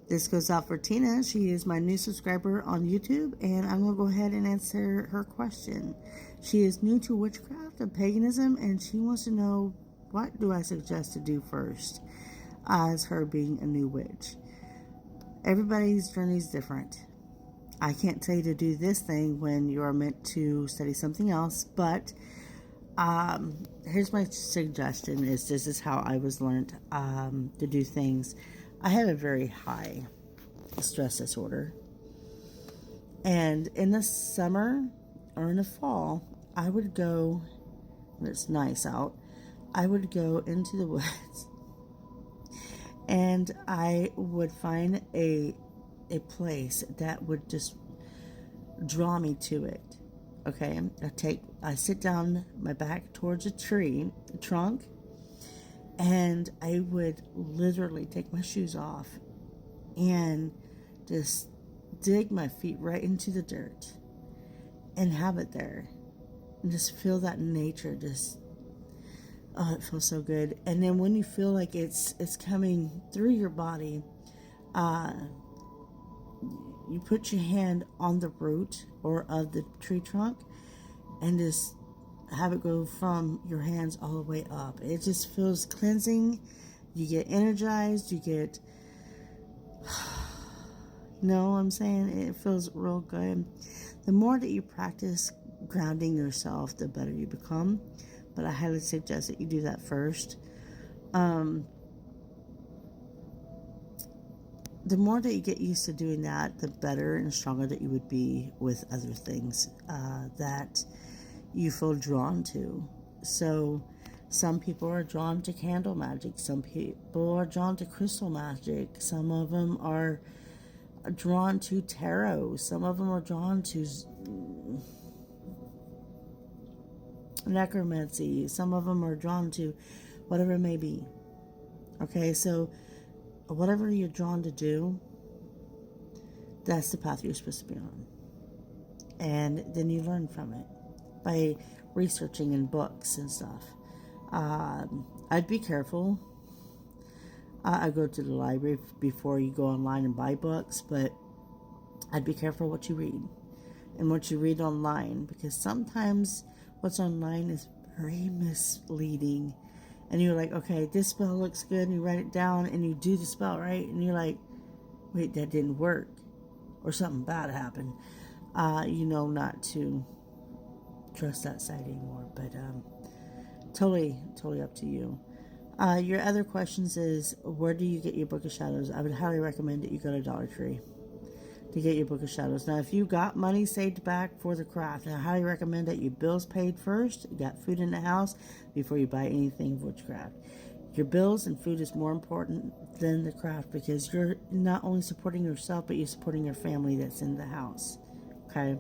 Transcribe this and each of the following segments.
This goes out for Tina. She is my new subscriber on YouTube, and I'm going to go ahead and answer her question. She is new to witchcraft and paganism, and she wants to know, what do I suggest to do first as her being a new witch? Everybody's journey is different. I can't tell you to do this thing when you are meant to study something else, but here's my suggestion. This is how I was learned to do things. I have a very high stress disorder, and in the summer or in the fall, I would go, when it's nice out, I would go into the woods and I would find a place that would just draw me to it. Okay, I sit down my back towards a tree trunk, and I would literally take my shoes off and just dig my feet right into the dirt and have it there and just feel that nature. Just, oh, it feels so good. And then when you feel like it's coming through your body, you put your hand on the root or of the tree trunk and just have it go from your hands all the way up. It just feels cleansing. You get energized. You get, you know what I'm saying? It feels real good. The more that you practice grounding yourself, the better you become. But I highly suggest that you do that first. The more that you get used to doing that, the better and stronger that you would be with other things that you feel drawn to. So some people are drawn to candle magic. Some people are drawn to crystal magic. Some of them are drawn to tarot. Some of them are drawn to necromancy. Some of them are drawn to whatever it may be. Okay, so whatever you're drawn to do, that's the path you're supposed to be on. And then you learn from it by researching in books and stuff. I'd be careful. I go to the library before you go online and buy books, but I'd be careful what you read and what you read online, because sometimes what's online is very misleading. And you're like, okay, this spell looks good, and you write it down, and you do the spell, right? And you're like, wait, that didn't work, or something bad happened. You know not to trust that site anymore, but totally up to you. Your other questions is, where do you get your Book of Shadows? I would highly recommend that you go to Dollar Tree to get your Book of Shadows. Now, if you got money saved back for the craft, I highly recommend that your bills paid first. You got food in the house before you buy anything witchcraft. Your bills and food is more important than the craft, because you're not only supporting yourself, but you're supporting your family that's in the house. Okay?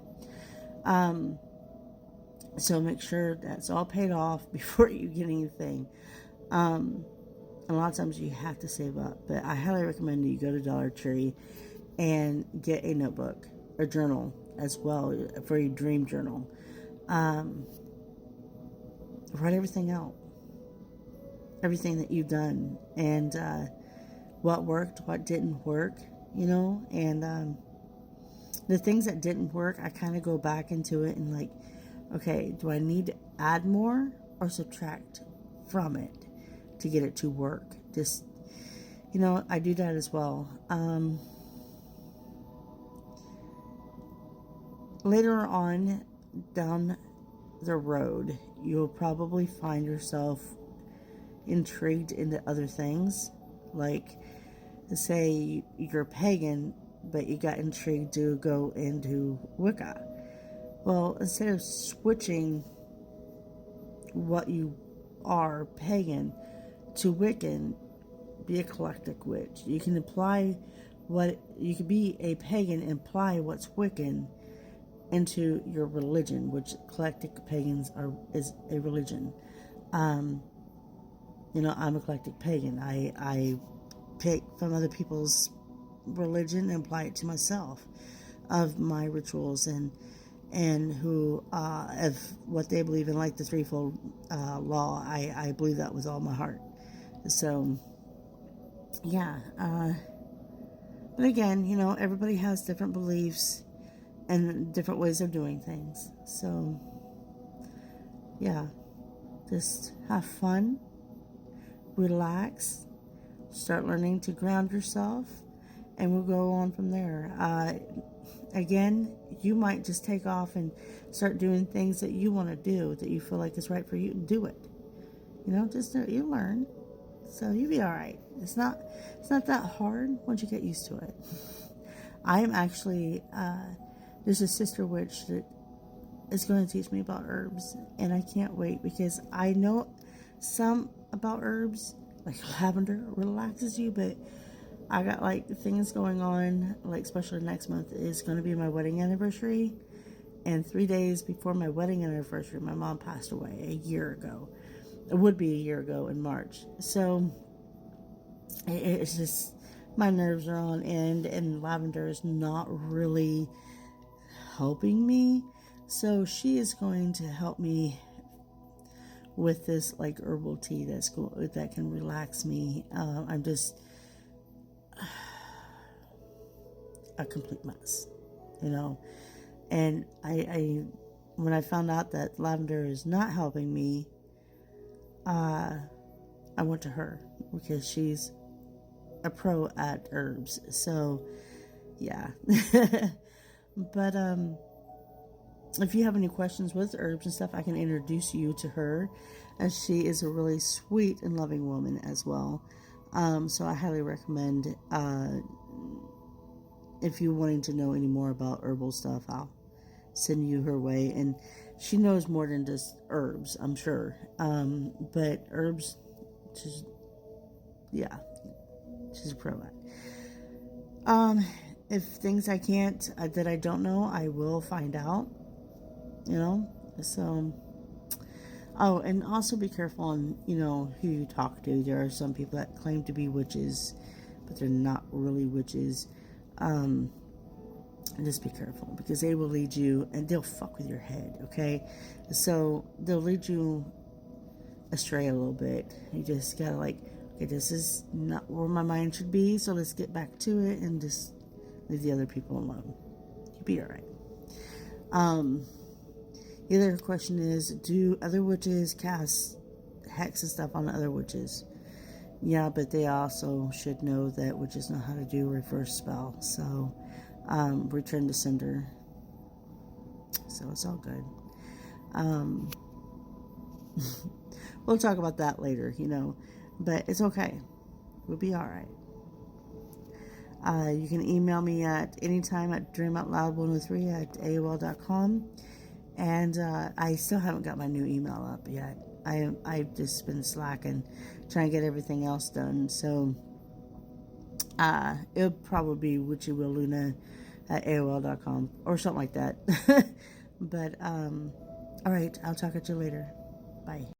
So make sure that's all paid off before you get anything. A lot of times you have to save up, but I highly recommend that you go to Dollar Tree and get a notebook or journal as well for your dream journal. Write everything out, everything that you've done, and what worked, what didn't work, and the things that didn't work, I kind of go back into it and like, okay, do I need to add more or subtract from it to get it to work? Just, I do that as well. Later on down the road, you'll probably find yourself intrigued into other things. Like, say you're pagan, but you got intrigued to go into Wicca. Well, instead of switching what you are, pagan, to Wiccan, be a eclectic witch. You can be a pagan and apply what's Wiccan into your religion, which eclectic pagans is a religion. I'm eclectic pagan. I pick from other people's religion and apply it to myself, of my rituals and who of what they believe in, like the threefold law. I believe that with all my heart. So yeah, But again, everybody has different beliefs and different ways of doing things. So, yeah, just have fun, relax, start learning to ground yourself, and we'll go on from there. Again, you might just take off and start doing things that you want to do, that you feel like is right for you. Do it. Just you learn. So you'll be all right. It's not that hard once you get used to it. I am actually there's a sister witch that is going to teach me about herbs, and I can't wait because I know some about herbs, like lavender relaxes you, but I got like things going on, like especially next month is going to be my wedding anniversary, and 3 days before my wedding anniversary, my mom passed away a year ago. It would be a year ago in March. So it's just, my nerves are on end, and lavender is not really helping me. So she is going to help me with this like herbal tea that can relax me. I'm just a complete mess, and I when I found out that lavender is not helping me, I went to her because she's a pro at herbs. So yeah. But if you have any questions with herbs and stuff, I can introduce you to her, as she is a really sweet and loving woman as well. So I highly recommend, if you're wanting to know any more about herbal stuff, I'll send you her way. And she knows more than just herbs, I'm sure. But herbs, she's a pro at. If things I can't, that I don't know, I will find out, so. Oh, and also be careful on, who you talk to. There are some people that claim to be witches, but they're not really witches. And just be careful, because they will lead you, and they'll fuck with your head, okay? So they'll lead you astray a little bit. You just gotta okay, this is not where my mind should be, so let's get back to it and just leave the other people alone. You'll be all right. The other question is, do other witches cast hex and stuff on other witches? Yeah, but they also should know that witches know how to do a reverse spell. So, return to sender. So it's all good. We'll talk about that later, but it's okay. We'll be all right. You can email me at anytime at dreamoutloud103@aol.com. And I still haven't got my new email up yet. I've just been slacking, trying to get everything else done. So it'll probably be witchywilluna@aol.com or something like that. But all right, I'll talk to you later. Bye.